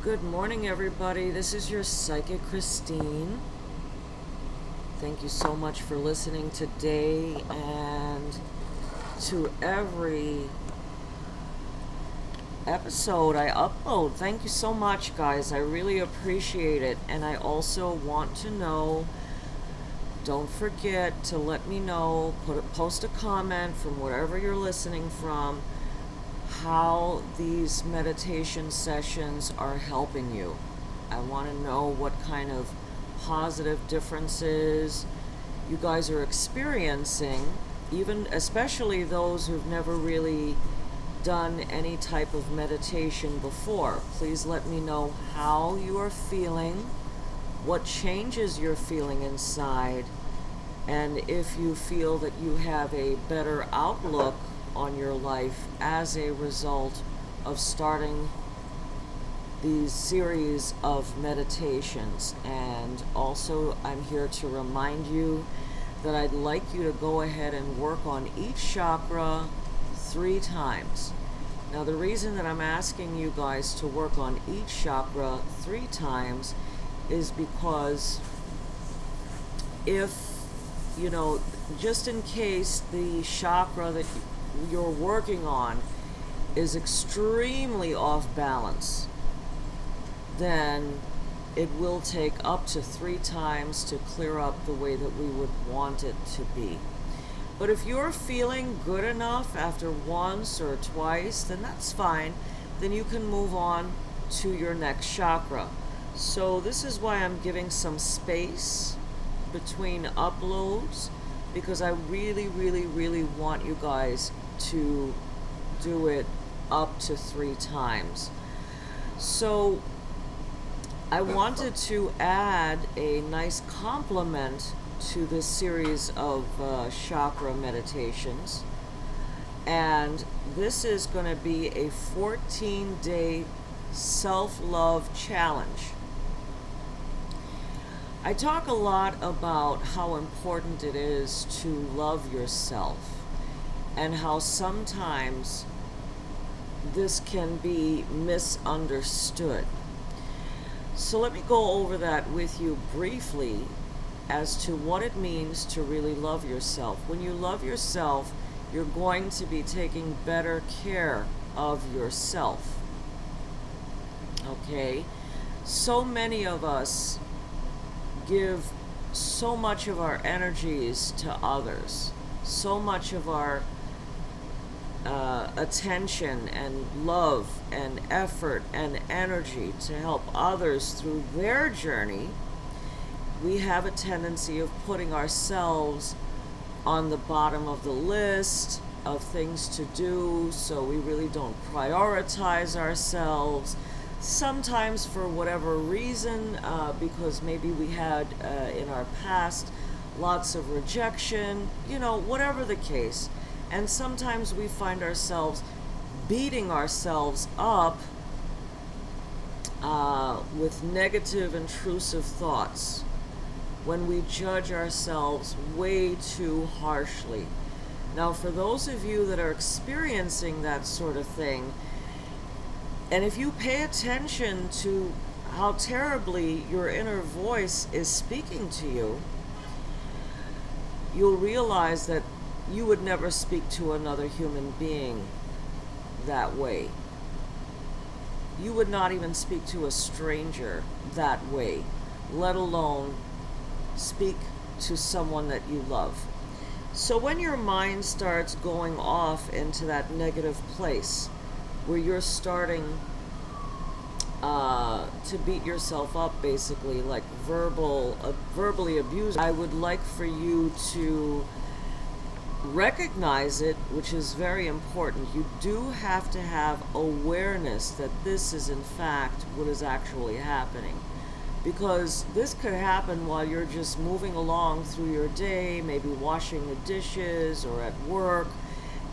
Good morning, everybody. This is your psychic Christine. Thank you so much for listening today and to every episode I upload. Thank you so much, guys. I really appreciate it. And I also want to know, don't forget to let me know, post a comment from wherever you're listening from, how these meditation sessions are helping you. I want to know what kind of positive differences you guys are experiencing, even especially those who've never really done any type of meditation before. Please let me know how you are feeling, what changes you're feeling inside, and if you feel that you have a better outlook on your life as a result of starting these series of meditations. And also, I'm here to remind you that I'd like you to go ahead and work on each chakra 3 times. Now, the reason that I'm asking you guys to work on each chakra 3 times is because if, just in case the chakra that you're working on is extremely off balance, then it will take up to 3 times to clear up the way that we would want it to be. But if you're feeling good enough after once or twice, then that's fine. Then you can move on to your next chakra. So this is why I'm giving some space between uploads, because I really, really, really want you guys to do it up to 3 times. So I wanted to add a nice complement to this series of chakra meditations, and this is going to be a 14-day self-love challenge. I talk a lot about how important it is to love yourself, and how sometimes this can be misunderstood. So let me go over that with you briefly as to what it means to really love yourself. When you love yourself, you're going to be taking better care of yourself. Okay? So many of us give so much of our energies to others, so much of our attention and love and effort and energy to help others through their journey. We have a tendency of putting ourselves on the bottom of the list of things to do, so we really don't prioritize ourselves. Sometimes for whatever reason, because maybe we had in our past lots of rejection, whatever the case. And sometimes we find ourselves beating ourselves up with negative, intrusive thoughts when we judge ourselves way too harshly. Now, for those of you that are experiencing that sort of thing, and if you pay attention to how terribly your inner voice is speaking to you, you'll realize that you would never speak to another human being that way. You would not even speak to a stranger that way, let alone speak to someone that you love. So when your mind starts going off into that negative place where you're starting to beat yourself up, basically, like verbally abuse, I would like for you to recognize it, which is very important. You do have to have awareness that this is in fact what is actually happening, because this could happen while you're just moving along through your day, maybe washing the dishes or at work,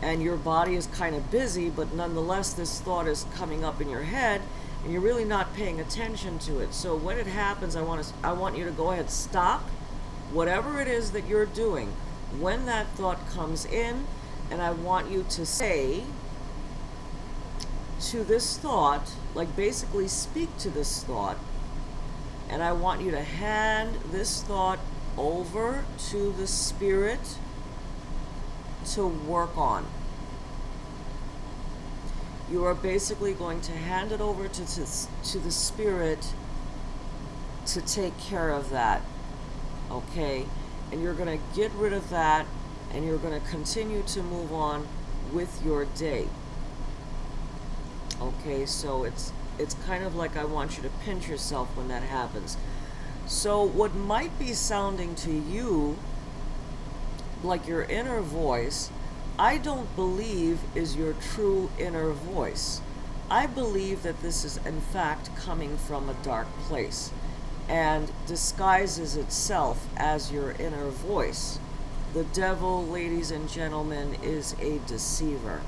and your body is kind of busy, but nonetheless this thought is coming up in your head and you're really not paying attention to it. So when it happens, I want you to go ahead, stop whatever it is that you're doing when that thought comes in, and I want you to say to this thought, like basically speak to this thought, and I want you to hand this thought over to the spirit to work on. You are basically going to hand it over to the spirit to take care of that, okay? And you're going to get rid of that, and you're going to continue to move on with your day. Okay, so it's kind of like I want you to pinch yourself when that happens. So what might be sounding to you like your inner voice, I don't believe is your true inner voice. I believe that this is in fact coming from a dark place and disguises itself as your inner voice. The devil, ladies and gentlemen, is a deceiver.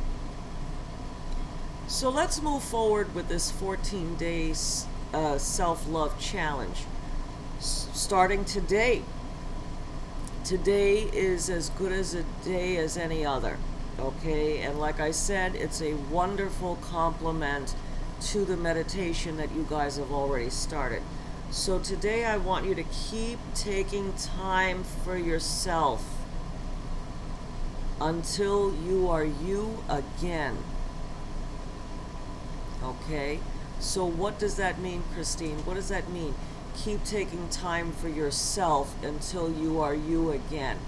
So let's move forward with this 14 days self-love challenge. Starting today. Today is as good as a day as any other, okay? And like I said, it's a wonderful complement to the meditation that you guys have already started. So today I want you to keep taking time for yourself until you are you again. Okay? So what does that mean, Christine? What does that mean? Keep taking time for yourself until you are you again.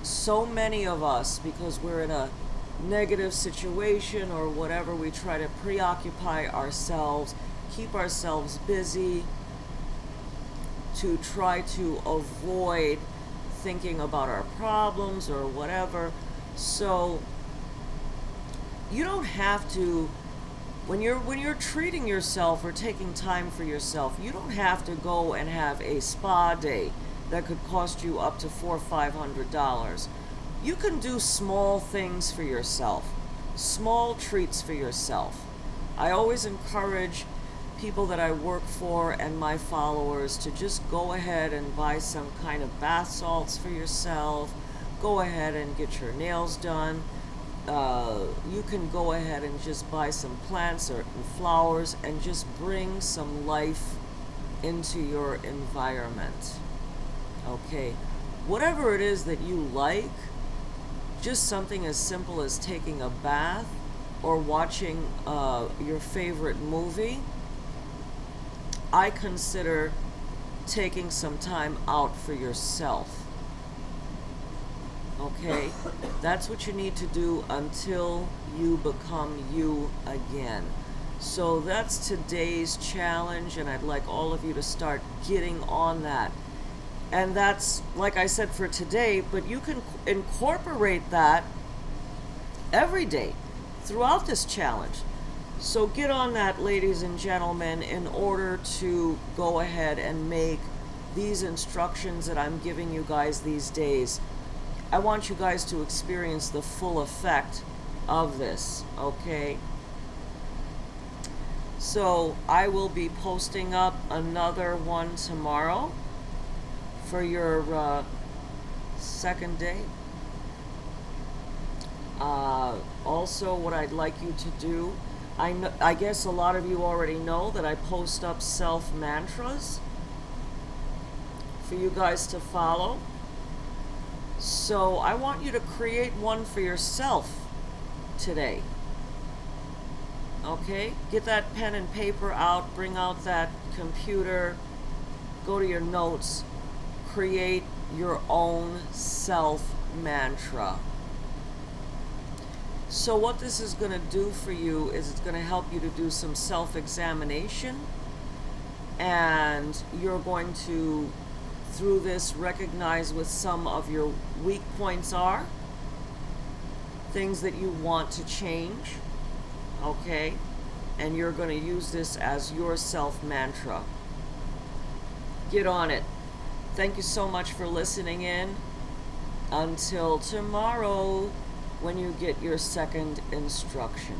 So many of us, because we're in a negative situation or whatever, we try to preoccupy ourselves, keep ourselves busy to try to avoid thinking about our problems or whatever. So you don't have to, when you're treating yourself or taking time for yourself, you don't have to go and have a spa day that could cost you up to $400 or $500. You can do small things for yourself, small treats for yourself. I always encourage people that I work for and my followers to just go ahead and buy some kind of bath salts for yourself. Go ahead and get your nails done. You can go ahead and just buy some plants or flowers and just bring some life into your environment. Okay, whatever it is that you like, just something as simple as taking a bath or watching your favorite movie, I consider taking some time out for yourself. Okay, that's what you need to do until you become you again. So that's today's challenge, and I'd like all of you to start getting on that. And that's, like I said, for today, but you can incorporate that every day throughout this challenge. So get on that, ladies and gentlemen, in order to go ahead and make these instructions that I'm giving you guys these days. I want you guys to experience the full effect of this, okay? So I will be posting up another one tomorrow for your second day. Also, what I'd like you to do, I guess a lot of you already know that I post up self mantras for you guys to follow. So I want you to create one for yourself today. Okay? Get that pen and paper out, bring out that computer, go to your notes, create your own self mantra. So what this is going to do for you is it's going to help you to do some self-examination, and you're going to, through this, recognize what some of your weak points are, things that you want to change, okay? And you're going to use this as your self-mantra. Get on it. Thank you so much for listening in. Until tomorrow, when you get your second instruction.